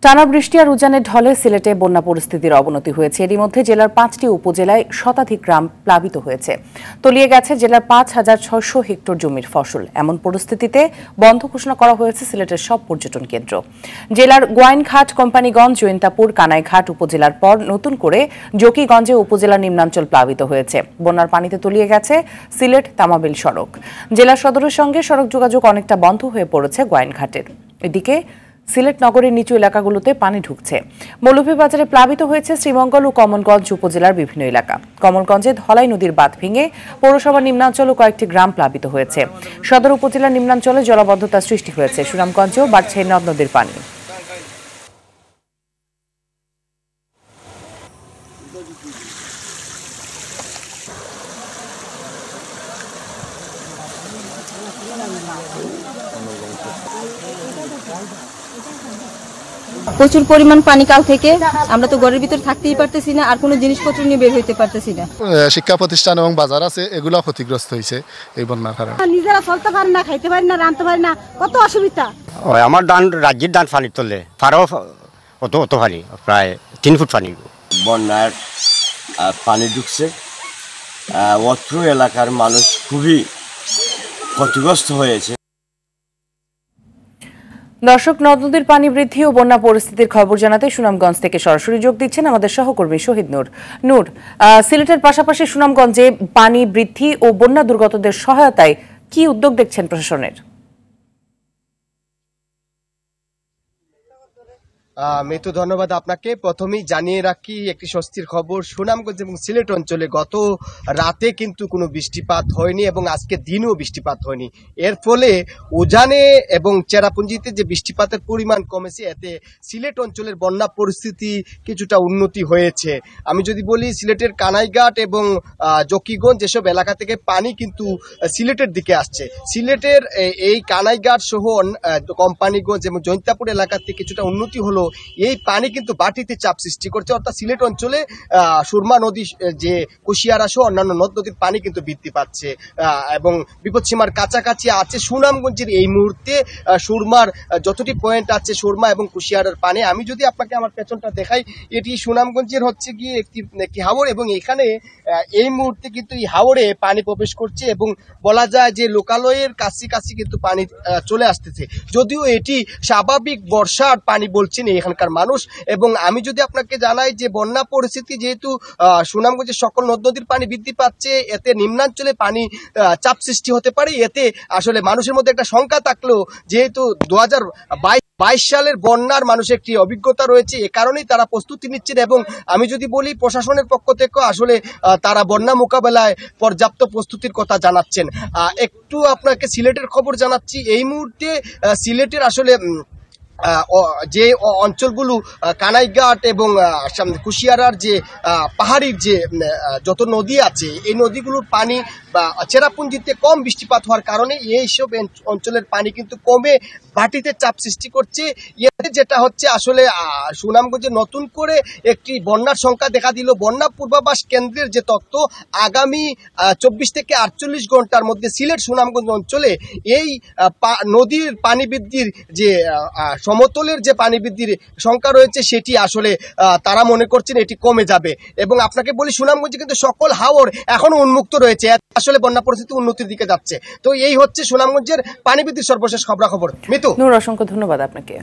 টানা বৃষ্টি আর উজানের ঢলে সিলেটে বন্যা পরিস্থিতির অবনতি হয়েছে। এরই মধ্যে জেলার 5টি উপজেলায় শতাধিক গ্রাম প্লাবিত হয়েছে। তলিয়ে গেছে জেলার 5,600 হেক্টর জমির ফসল। এমন পরিস্থিতিতে বন্ধ ঘোষণা করা হয়েছে সিলেটের সব পর্যটন কেন্দ্র। জেলার গোয়াইনঘাট, কোম্পানিগঞ্জ, জৈন্তাপুর, কানাইঘাট উপজেলার পর নতুন করে জকিগঞ্জে উপজেলার নিম্নাঞ্চল প্লাবিত হয়েছে। বন্যার পানিতে তলিয়ে গেছে সিলেট তামাবিল সড়ক। জেলা সদরের সঙ্গে সড়ক যোগাযোগ অনেকটা বন্ধ হয়ে পড়েছে গোয়াইনঘাটের। এদিকে সিলেট নগরের নিচু এলাকাগুলোতে পানি ঢুকছে। মৌলভীবাজারে প্লাবিত হয়েছে শ্রীমঙ্গল ও কমলগঞ্জ উপজেলার বিভিন্ন এলাকা। কমলগঞ্জে ধলাই নদীর বাঁধ ভেঙে পৌরসভার নিম্নাঞ্চল ও কয়েকটি গ্রাম প্লাবিত হয়েছে। সদর উপজেলার নিম্নাঞ্চলে জলাবদ্ধতা সৃষ্টি হয়েছে। সুনামগঞ্জেও বাড়ছে নদ নদীর পানি। প্রচুর পরিমাণ পানি কাল থেকে, আমরা তো ঘরের ভিতর থাকতেই পারতেছি না, আর কোনো জিনিসপত্র নিয়ে বের হইতে পারতেছি না। শিক্ষা প্রতিষ্ঠান এবং বাজার আছে, এগুলো ক্ষতিগ্রস্ত হয়েছে এই বন্যার কারণে। নিজেরা চলতে পারি না, খাইতে পারি না, রাঁধতে পারি না, কত অসুবিধা। আমার রাজ্যের ধান পানি তোলে পারো অত পানি, প্রায় 3 ফুট পানি। বন্যার পানি ঢুকছে, অত্র এলাকার মানুষ খুবই ক্ষতিগ্রস্ত হয়েছে। দর্শক, নদ নদীর পানি বৃদ্ধি ও বন্যা পরিস্থিতির খবর জানাতে সুনামগঞ্জ থেকে সরাসরি যোগ দিচ্ছেন আমাদের সহকর্মী শহীদ নূর। সিলেটের পাশাপাশি সুনামগঞ্জে পানি বৃদ্ধি ও বন্যা দুর্গতদের সহায়তায় কি উদ্যোগ দেখছেন প্রশাসনের? মিতু, ধন্যবাদ আপনাকে। প্রথমেই জানিয়ে রাখি একটি স্বস্তির খবর। সুনামগঞ্জ এবং সিলেট অঞ্চলে গত রাতে কিন্তু কোনো বৃষ্টিপাত হয়নি এবং আজকে দিনও বৃষ্টিপাত হয়নি। এর ফলে উজানে এবং চেরাপুঞ্জিতে যে বৃষ্টিপাতের পরিমাণ কমেছে, এতে সিলেট অঞ্চলের বন্যা পরিস্থিতি কিছুটা উন্নতি হয়েছে। আমি যদি বলি, সিলেটের কানাইঘাট এবং জকিগঞ্জ এসব এলাকা থেকে পানি কিন্তু সিলেটের দিকে আসছে। সিলেটের এই কানাইঘাট সহ কোম্পানিগঞ্জ এবং জৈন্তাপুর এলাকাতে কিছুটা উন্নতি হলো। এই পানি কিন্তু বাটিতে চাপ সৃষ্টি করছে, অর্থাৎ সিলেট অঞ্চলে সুরমা নদী, যে কুশিয়ারা সহ অন্যান্য নদ নদীর পানি কিন্তু বৃদ্ধি পাচ্ছে এবং বিপদসীমার কাছাকাছি আছে সুনামগঞ্জের এই মুহূর্তে সুরমার যতটি পয়েন্ট আছে, সুরমা এবং কুশিয়ারার পানি। আমি যদি আপনাকে আমার পেছনটা দেখাই, এটি সুনামগঞ্জের হচ্ছে গিয়ে একটি হাওড় এবং এখানে এই মুহূর্তে কিন্তু এই হাওড়ে পানি প্রবেশ করছে এবং বলা যায় যে লোকালয়ের কাছাকাছি কিন্তু পানি চলে আসতেছে। যদিও এটি স্বাভাবিক বর্ষার পানি বলছেন এখানকার মানুষ। এবং আমি যদি আপনাকে জানাই যে বন্যা পরিস্থিতি যেহেতু সুনামগঞ্জের সকল নদ নদীর পানি বৃদ্ধি পাচ্ছে, এতে নিম্নাঞ্চলে পানি চাপ সৃষ্টি হতে পারে। এতে আসলে মানুষের মধ্যে একটা শঙ্কা থাকলেও যেহেতু 2022 সালের বন্যার মানুষের একটি অভিজ্ঞতা রয়েছে, এ কারণেই তারা প্রস্তুতি নিচ্ছেন। এবং আমি যদি বলি, প্রশাসনের পক্ষ থেকে আসলে তারা বন্যা মোকাবেলায় পর্যাপ্ত প্রস্তুতির কথা জানাচ্ছেন। একটু আপনাকে সিলেটের খবর জানাচ্ছি। এই মুহূর্তে সিলেটের আসলে যে অঞ্চলগুলো কানাইঘাট এবং কুশিয়ারার যে পাহাড়ির যে যত নদী আছে, এই নদীগুলোর পানি বা চেরাপুঞ্জিতে কম বৃষ্টিপাত হওয়ার কারণে এইসব অঞ্চলের পানি কিন্তু কমে ভাটিতে চাপ সৃষ্টি করছে। এতে যেটা হচ্ছে, আসলে সুনামগঞ্জে নতুন করে একটি বন্যার সংখ্যা দেখা দিল। বন্যা পূর্বাভাস কেন্দ্রের যে তথ্য, আগামী 24 থেকে 48 ঘন্টার মধ্যে সিলেট সুনামগঞ্জ অঞ্চলে এই নদীর পানি বৃদ্ধির যে সমতলের যে পানি বৃদ্ধির সংখ্যা রয়েছে, সেটি আসলে তারা মনে করছেন এটি কমে যাবে। এবং আপনাকে বলি, সুনামগঞ্জে কিন্তু সকল হাওর এখনো উন্মুক্ত রয়েছে, আসলে বন্যা পরিস্থিতি উন্নতির দিকে যাচ্ছে। তো এই হচ্ছে সুনামগঞ্জের পানি বৃদ্ধির সর্বশেষ খবরাখবর। মিতু, অসংখ্য ধন্যবাদ আপনাকে।